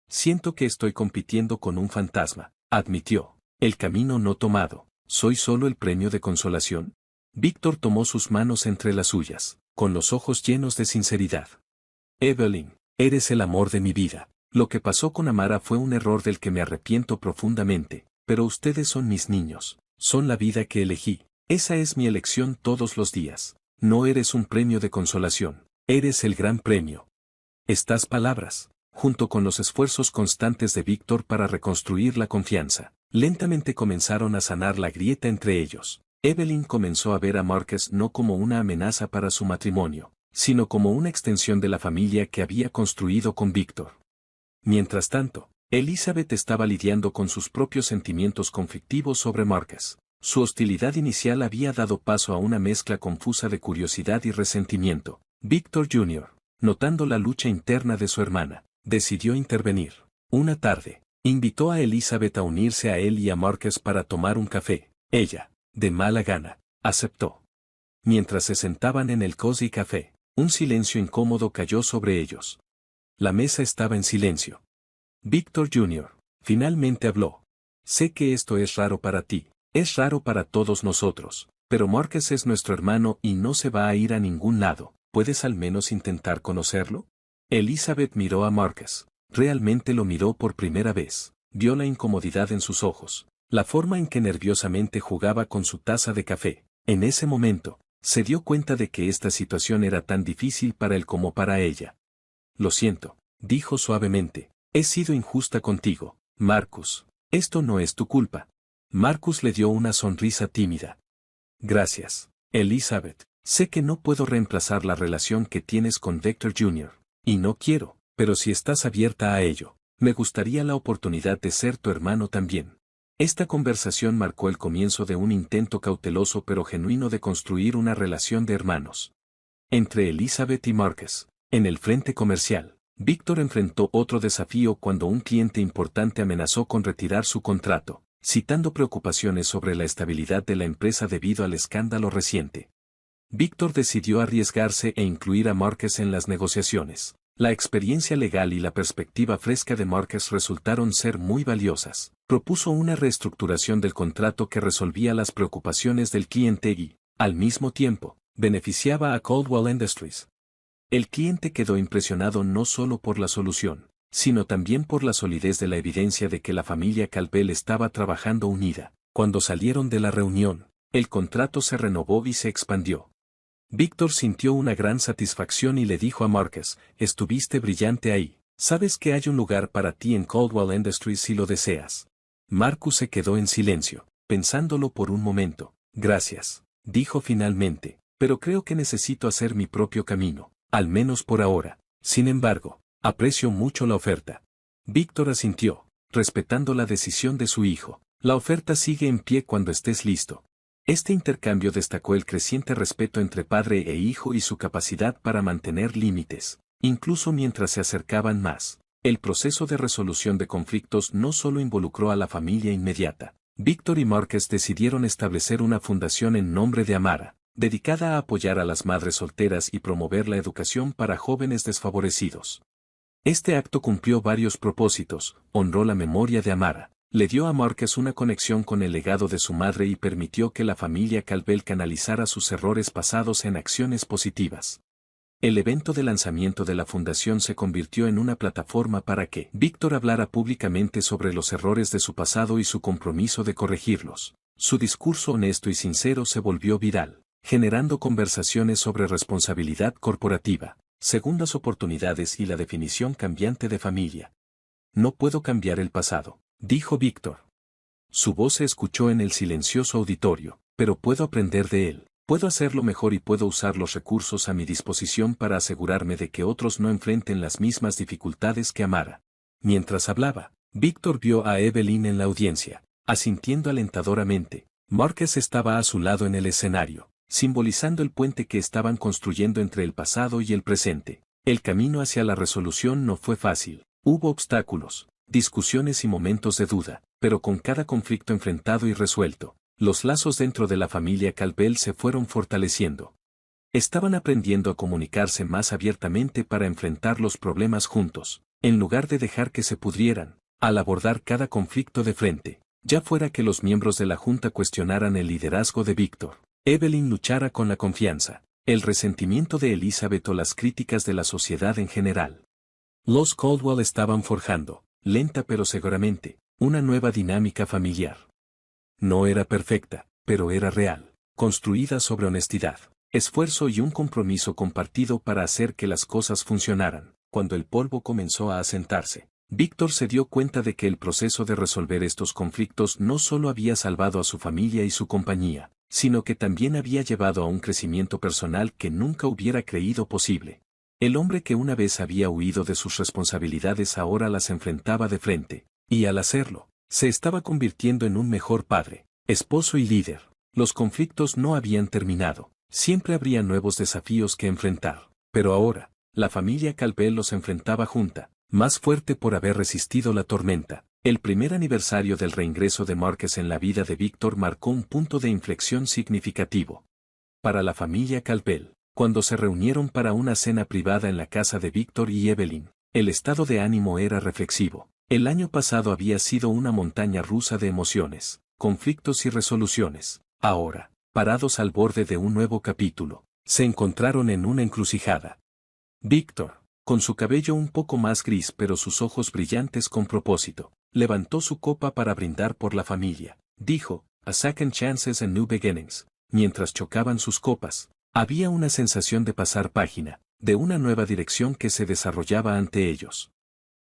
Siento que estoy compitiendo con un fantasma, admitió. El camino no tomado. ¿Soy solo el premio de consolación? Víctor tomó sus manos entre las suyas, con los ojos llenos de sinceridad. Evelyn, eres el amor de mi vida. Lo que pasó con Amara fue un error del que me arrepiento profundamente, pero ustedes son mis niños, son la vida que elegí. Esa es mi elección todos los días. No eres un premio de consolación, eres el gran premio. Estas palabras, junto con los esfuerzos constantes de Víctor para reconstruir la confianza, lentamente comenzaron a sanar la grieta entre ellos. Evelyn comenzó a ver a Marcus no como una amenaza para su matrimonio, sino como una extensión de la familia que había construido con Víctor. Mientras tanto, Elizabeth estaba lidiando con sus propios sentimientos conflictivos sobre Marcus. Su hostilidad inicial había dado paso a una mezcla confusa de curiosidad y resentimiento. Víctor Jr., notando la lucha interna de su hermana, decidió intervenir. Una tarde, invitó a Elizabeth a unirse a él y a Marcus para tomar un café. Ella, de mala gana, aceptó. Mientras se sentaban en el cozy café, un silencio incómodo cayó sobre ellos. La mesa estaba en silencio. Víctor Jr. finalmente habló. Sé que esto es raro para ti, es raro para todos nosotros, pero Marcus es nuestro hermano y no se va a ir a ningún lado. ¿Puedes al menos intentar conocerlo? Elizabeth miró a Marcus. Realmente lo miró por primera vez. Vio la incomodidad en sus ojos, la forma en que nerviosamente jugaba con su taza de café. En ese momento, se dio cuenta de que esta situación era tan difícil para él como para ella. Lo siento, dijo suavemente. He sido injusta contigo, Marcus. Esto no es tu culpa. Marcus le dio una sonrisa tímida. Gracias, Elizabeth. Sé que no puedo reemplazar la relación que tienes con Víctor Jr. Y no quiero, pero si estás abierta a ello, me gustaría la oportunidad de ser tu hermano también. Esta conversación marcó el comienzo de un intento cauteloso pero genuino de construir una relación de hermanos. Entre Elizabeth y Marcus, en el frente comercial, Víctor enfrentó otro desafío cuando un cliente importante amenazó con retirar su contrato, citando preocupaciones sobre la estabilidad de la empresa debido al escándalo reciente. Víctor decidió arriesgarse e incluir a Marcus en las negociaciones. La experiencia legal y la perspectiva fresca de Marcus resultaron ser muy valiosas. Propuso una reestructuración del contrato que resolvía las preocupaciones del cliente y, al mismo tiempo, beneficiaba a Caldwell Industries. El cliente quedó impresionado no solo por la solución, sino también por la solidez de la evidencia de que la familia Caldwell estaba trabajando unida. Cuando salieron de la reunión, el contrato se renovó y se expandió. Víctor sintió una gran satisfacción y le dijo a Marcus, estuviste brillante ahí, sabes que hay un lugar para ti en Caldwell Industries si lo deseas. Marcus se quedó en silencio, pensándolo por un momento. Gracias, dijo finalmente, pero creo que necesito hacer mi propio camino, al menos por ahora. Sin embargo, aprecio mucho la oferta. Víctor asintió, respetando la decisión de su hijo. La oferta sigue en pie cuando estés listo. Este intercambio destacó el creciente respeto entre padre e hijo y su capacidad para mantener límites, incluso mientras se acercaban más. El proceso de resolución de conflictos no solo involucró a la familia inmediata. Víctor y Marcus decidieron establecer una fundación en nombre de Amara, dedicada a apoyar a las madres solteras y promover la educación para jóvenes desfavorecidos. Este acto cumplió varios propósitos, honró la memoria de Amara, le dio a Marcus una conexión con el legado de su madre y permitió que la familia Calvel canalizara sus errores pasados en acciones positivas. El evento de lanzamiento de la fundación se convirtió en una plataforma para que Víctor hablara públicamente sobre los errores de su pasado y su compromiso de corregirlos. Su discurso honesto y sincero se volvió viral, generando conversaciones sobre responsabilidad corporativa, segundas oportunidades y la definición cambiante de familia. No puedo cambiar el pasado, dijo Víctor. Su voz se escuchó en el silencioso auditorio, pero puedo aprender de él. Puedo hacerlo mejor y puedo usar los recursos a mi disposición para asegurarme de que otros no enfrenten las mismas dificultades que Amara. Mientras hablaba, Víctor vio a Evelyn en la audiencia, asintiendo alentadoramente. Marcus estaba a su lado en el escenario, simbolizando el puente que estaban construyendo entre el pasado y el presente. El camino hacia la resolución no fue fácil. Hubo obstáculos, discusiones y momentos de duda, pero con cada conflicto enfrentado y resuelto, los lazos dentro de la familia Calvel se fueron fortaleciendo. Estaban aprendiendo a comunicarse más abiertamente para enfrentar los problemas juntos, en lugar de dejar que se pudrieran, al abordar cada conflicto de frente, ya fuera que los miembros de la junta cuestionaran el liderazgo de Víctor, Evelyn luchara con la confianza, el resentimiento de Elizabeth o las críticas de la sociedad en general. Los Caldwell estaban forjando, lenta pero seguramente, una nueva dinámica familiar. No era perfecta, pero era real, construida sobre honestidad, esfuerzo y un compromiso compartido para hacer que las cosas funcionaran. Cuando el polvo comenzó a asentarse, Víctor se dio cuenta de que el proceso de resolver estos conflictos no solo había salvado a su familia y su compañía, sino que también había llevado a un crecimiento personal que nunca hubiera creído posible. El hombre que una vez había huido de sus responsabilidades ahora las enfrentaba de frente, y al hacerlo, se estaba convirtiendo en un mejor padre, esposo y líder. Los conflictos no habían terminado, siempre habría nuevos desafíos que enfrentar, pero ahora, la familia Calvel los enfrentaba junta, más fuerte por haber resistido la tormenta. El primer aniversario del reingreso de Marcus en la vida de Víctor marcó un punto de inflexión significativo. Para la familia Calvel, cuando se reunieron para una cena privada en la casa de Víctor y Evelyn, el estado de ánimo era reflexivo. El año pasado había sido una montaña rusa de emociones, conflictos y resoluciones. Ahora, parados al borde de un nuevo capítulo, se encontraron en una encrucijada. Víctor, con su cabello un poco más gris pero sus ojos brillantes con propósito, levantó su copa para brindar por la familia. Dijo, "A second chances and new beginnings". Mientras chocaban sus copas, había una sensación de pasar página, de una nueva dirección que se desarrollaba ante ellos.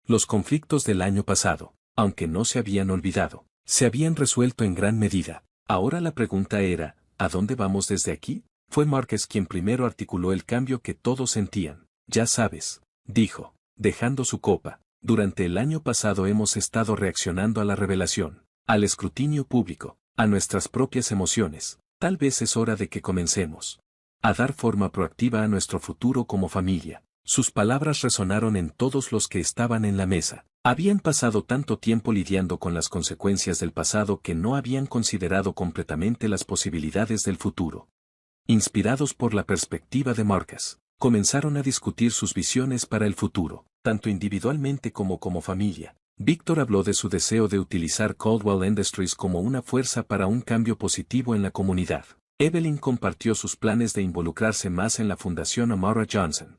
Los conflictos del año pasado, aunque no se habían olvidado, se habían resuelto en gran medida. Ahora la pregunta era, ¿a dónde vamos desde aquí? Fue Marcus quien primero articuló el cambio que todos sentían. Ya sabes, dijo, dejando su copa, durante el año pasado hemos estado reaccionando a la revelación, al escrutinio público, a nuestras propias emociones. Tal vez es hora de que comencemos a dar forma proactiva a nuestro futuro como familia. Sus palabras resonaron en todos los que estaban en la mesa. Habían pasado tanto tiempo lidiando con las consecuencias del pasado que no habían considerado completamente las posibilidades del futuro. Inspirados por la perspectiva de Marcus, comenzaron a discutir sus visiones para el futuro, tanto individualmente como familia. Víctor habló de su deseo de utilizar Caldwell Industries como una fuerza para un cambio positivo en la comunidad. Evelyn compartió sus planes de involucrarse más en la Fundación Amara Johnson.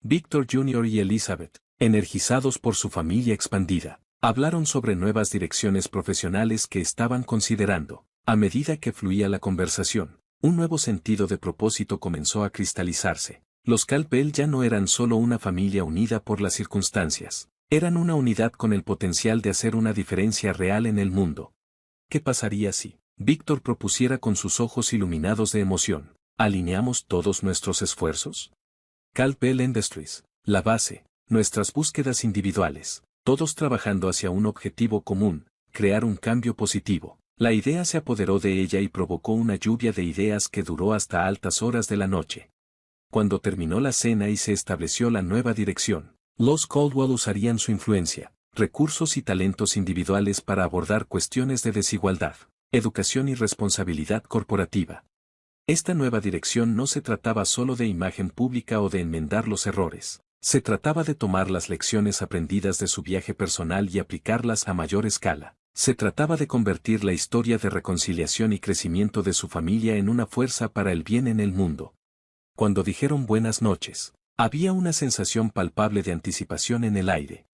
Víctor Jr. y Elizabeth, energizados por su familia expandida, hablaron sobre nuevas direcciones profesionales que estaban considerando. A medida que fluía la conversación, un nuevo sentido de propósito comenzó a cristalizarse. Los Calvel ya no eran solo una familia unida por las circunstancias, eran una unidad con el potencial de hacer una diferencia real en el mundo. ¿Qué pasaría si Víctor propusiera con sus ojos iluminados de emoción. ¿Alineamos todos nuestros esfuerzos? Cal-Pel Industries, la base, nuestras búsquedas individuales, todos trabajando hacia un objetivo común, crear un cambio positivo. La idea se apoderó de ella y provocó una lluvia de ideas que duró hasta altas horas de la noche. Cuando terminó la cena y se estableció la nueva dirección, los Caldwell usarían su influencia, recursos y talentos individuales para abordar cuestiones de desigualdad, educación y responsabilidad corporativa. Esta nueva dirección no se trataba solo de imagen pública o de enmendar los errores. Se trataba de tomar las lecciones aprendidas de su viaje personal y aplicarlas a mayor escala. Se trataba de convertir la historia de reconciliación y crecimiento de su familia en una fuerza para el bien en el mundo. Cuando dijeron buenas noches, había una sensación palpable de anticipación en el aire.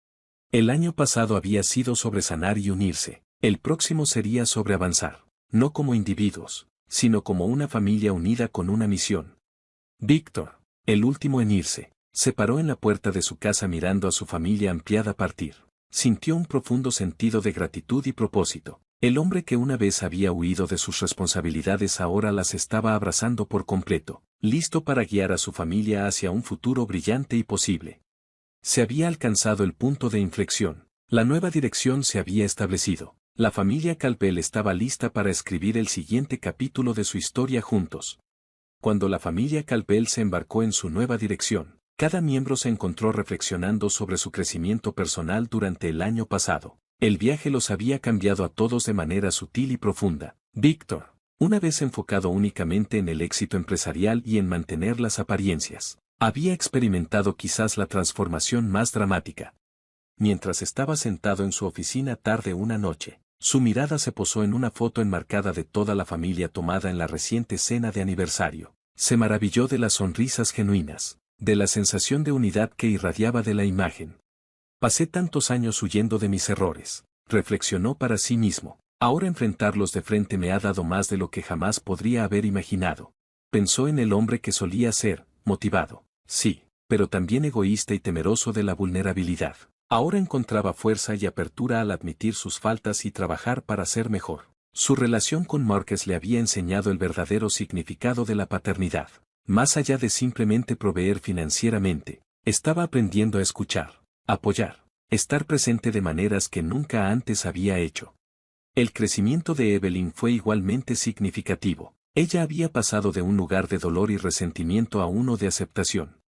El año pasado había sido sobre sanar y unirse. El próximo sería sobre avanzar, no como individuos, sino como una familia unida con una misión. Víctor, el último en irse, se paró en la puerta de su casa mirando a su familia ampliada partir. Sintió un profundo sentido de gratitud y propósito. El hombre que una vez había huido de sus responsabilidades ahora las estaba abrazando por completo, listo para guiar a su familia hacia un futuro brillante y posible. Se había alcanzado el punto de inflexión. La nueva dirección se había establecido. La familia Cal-Pel estaba lista para escribir el siguiente capítulo de su historia juntos. Cuando la familia Cal-Pel se embarcó en su nueva dirección, cada miembro se encontró reflexionando sobre su crecimiento personal durante el año pasado. El viaje los había cambiado a todos de manera sutil y profunda. Víctor, una vez enfocado únicamente en el éxito empresarial y en mantener las apariencias, había experimentado quizás la transformación más dramática. Mientras estaba sentado en su oficina tarde una noche, su mirada se posó en una foto enmarcada de toda la familia tomada en la reciente cena de aniversario. Se maravilló de las sonrisas genuinas, de la sensación de unidad que irradiaba de la imagen. Pasé tantos años huyendo de mis errores, reflexionó para sí mismo. Ahora enfrentarlos de frente me ha dado más de lo que jamás podría haber imaginado. Pensó en el hombre que solía ser, motivado, sí, pero también egoísta y temeroso de la vulnerabilidad. Ahora encontraba fuerza y apertura al admitir sus faltas y trabajar para ser mejor. Su relación con Marcus le había enseñado el verdadero significado de la paternidad. Más allá de simplemente proveer financieramente, estaba aprendiendo a escuchar, apoyar, estar presente de maneras que nunca antes había hecho. El crecimiento de Evelyn fue igualmente significativo. Ella había pasado de un lugar de dolor y resentimiento a uno de aceptación.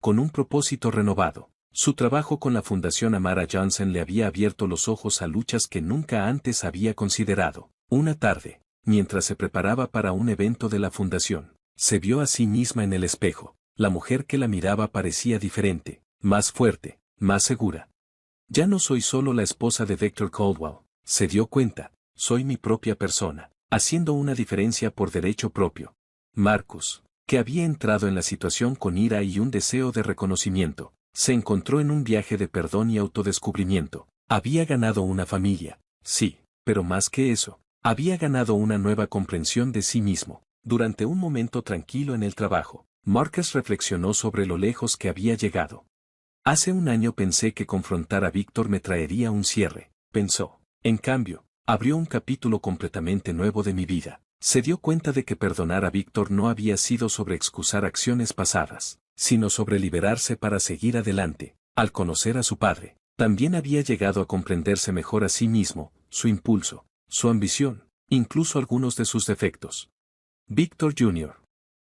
Con un propósito renovado, su trabajo con la Fundación Amara Johnson le había abierto los ojos a luchas que nunca antes había considerado. Una tarde, mientras se preparaba para un evento de la fundación, se vio a sí misma en el espejo. La mujer que la miraba parecía diferente, más fuerte, más segura. Ya no soy solo la esposa de Victor Caldwell, se dio cuenta, soy mi propia persona, haciendo una diferencia por derecho propio. Marcus, que había entrado en la situación con ira y un deseo de reconocimiento, se encontró en un viaje de perdón y autodescubrimiento. Había ganado una familia, sí, pero más que eso, había ganado una nueva comprensión de sí mismo. Durante un momento tranquilo en el trabajo, Marcus reflexionó sobre lo lejos que había llegado. Hace un año pensé que confrontar a Víctor me traería un cierre, pensó. En cambio, abrió un capítulo completamente nuevo de mi vida. Se dio cuenta de que perdonar a Víctor no había sido sobre excusar acciones pasadas, sino sobre liberarse para seguir adelante. Al conocer a su padre, también había llegado a comprenderse mejor a sí mismo, su impulso, su ambición, incluso algunos de sus defectos. Víctor Jr.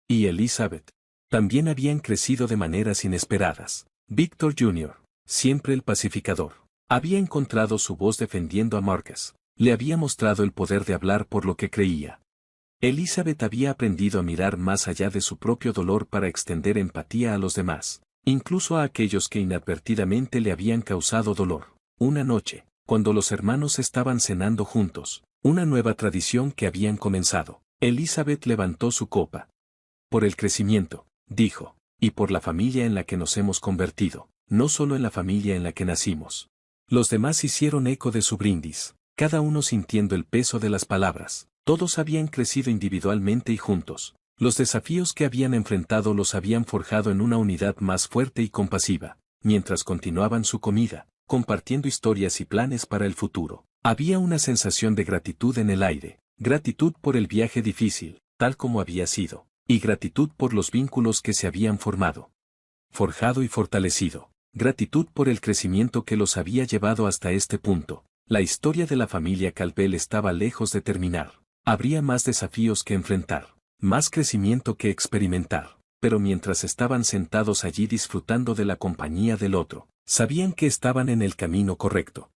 y Elizabeth también habían crecido de maneras inesperadas. Víctor Jr., siempre el pacificador, había encontrado su voz defendiendo a Marcus. Le había mostrado el poder de hablar por lo que creía. Elizabeth había aprendido a mirar más allá de su propio dolor para extender empatía a los demás, incluso a aquellos que inadvertidamente le habían causado dolor. Una noche, cuando los hermanos estaban cenando juntos, una nueva tradición que habían comenzado, Elizabeth levantó su copa. Por el crecimiento, dijo, y por la familia en la que nos hemos convertido, no solo en la familia en la que nacimos. Los demás hicieron eco de su brindis, cada uno sintiendo el peso de las palabras. Todos habían crecido individualmente y juntos. Los desafíos que habían enfrentado los habían forjado en una unidad más fuerte y compasiva. Mientras continuaban su comida, compartiendo historias y planes para el futuro, había una sensación de gratitud en el aire. Gratitud por el viaje difícil, tal como había sido, y gratitud por los vínculos que se habían formado, forjado y fortalecido. Gratitud por el crecimiento que los había llevado hasta este punto. La historia de la familia Calpel estaba lejos de terminar. Habría más desafíos que enfrentar, más crecimiento que experimentar. Pero mientras estaban sentados allí disfrutando de la compañía del otro, sabían que estaban en el camino correcto.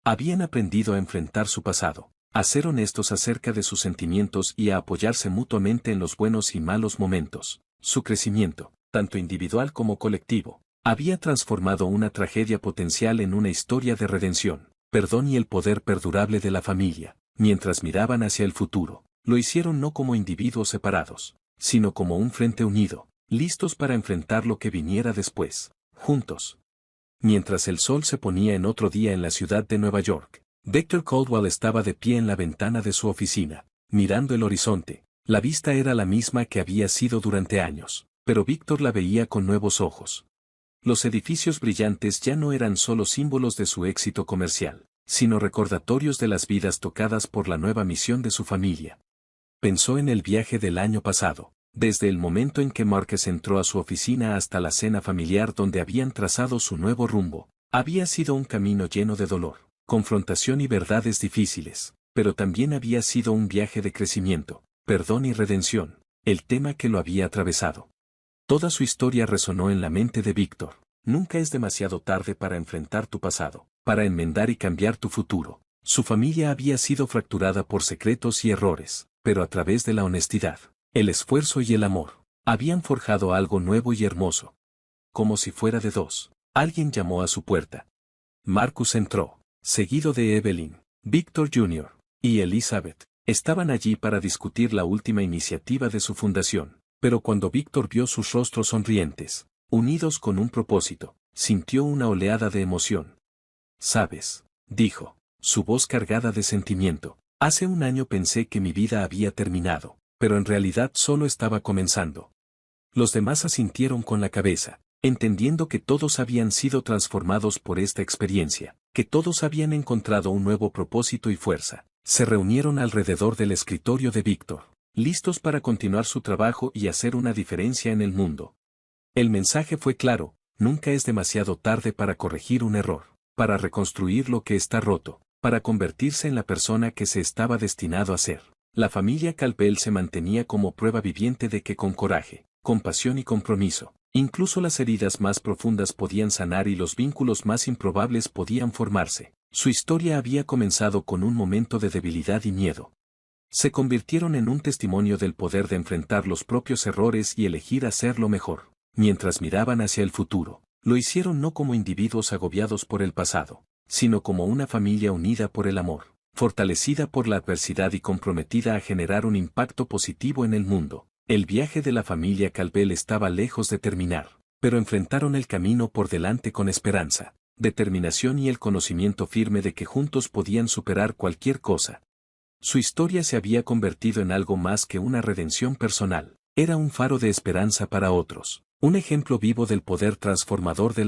Habían aprendido a enfrentar su pasado, a ser honestos acerca de sus sentimientos y a apoyarse mutuamente en los buenos y malos momentos. Su crecimiento, tanto individual como colectivo, había transformado una tragedia potencial en una historia de redención, perdón y el poder perdurable de la familia. Mientras miraban hacia el futuro, lo hicieron no como individuos separados, sino como un frente unido, listos para enfrentar lo que viniera después, juntos. Mientras el sol se ponía en otro día en la ciudad de Nueva York, Dexter Caldwell estaba de pie en la ventana de su oficina, mirando el horizonte. La vista era la misma que había sido durante años, pero Víctor la veía con nuevos ojos. Los edificios brillantes ya no eran solo símbolos de su éxito comercial, sino recordatorios de las vidas tocadas por la nueva misión de su familia. Pensó en el viaje del año pasado, desde el momento en que Márquez entró a su oficina hasta la cena familiar donde habían trazado su nuevo rumbo. Había sido un camino lleno de dolor, confrontación y verdades difíciles, pero también había sido un viaje de crecimiento, perdón y redención, el tema que lo había atravesado. Toda su historia resonó en la mente de Víctor. Nunca es demasiado tarde para enfrentar tu pasado, para enmendar y cambiar tu futuro. Su familia había sido fracturada por secretos y errores, pero a través de la honestidad, el esfuerzo y el amor, habían forjado algo nuevo y hermoso. Como si fuera de dos, alguien llamó a su puerta. Marcus entró, seguido de Evelyn, Víctor Jr. y Elizabeth. Estaban allí para discutir la última iniciativa de su fundación. Pero cuando Víctor vio sus rostros sonrientes, unidos con un propósito, sintió una oleada de emoción. «¿Sabes?», dijo, su voz cargada de sentimiento. «Hace un año pensé que mi vida había terminado, pero en realidad solo estaba comenzando». Los demás asintieron con la cabeza, entendiendo que todos habían sido transformados por esta experiencia, que todos habían encontrado un nuevo propósito y fuerza. Se reunieron alrededor del escritorio de Víctor, listos para continuar su trabajo y hacer una diferencia en el mundo. El mensaje fue claro: nunca es demasiado tarde para corregir un error, para reconstruir lo que está roto, para convertirse en la persona que se estaba destinado a ser. La familia Calpel se mantenía como prueba viviente de que con coraje, compasión y compromiso, incluso las heridas más profundas podían sanar y los vínculos más improbables podían formarse. Su historia había comenzado con un momento de debilidad y miedo. Se convirtieron en un testimonio del poder de enfrentar los propios errores y elegir hacerlo mejor. Mientras miraban hacia el futuro, lo hicieron no como individuos agobiados por el pasado, sino como una familia unida por el amor, fortalecida por la adversidad y comprometida a generar un impacto positivo en el mundo. El viaje de la familia Calpel estaba lejos de terminar, pero enfrentaron el camino por delante con esperanza, determinación y el conocimiento firme de que juntos podían superar cualquier cosa. Su historia se había convertido en algo más que una redención personal. Era un faro de esperanza para otros, un ejemplo vivo del poder transformador de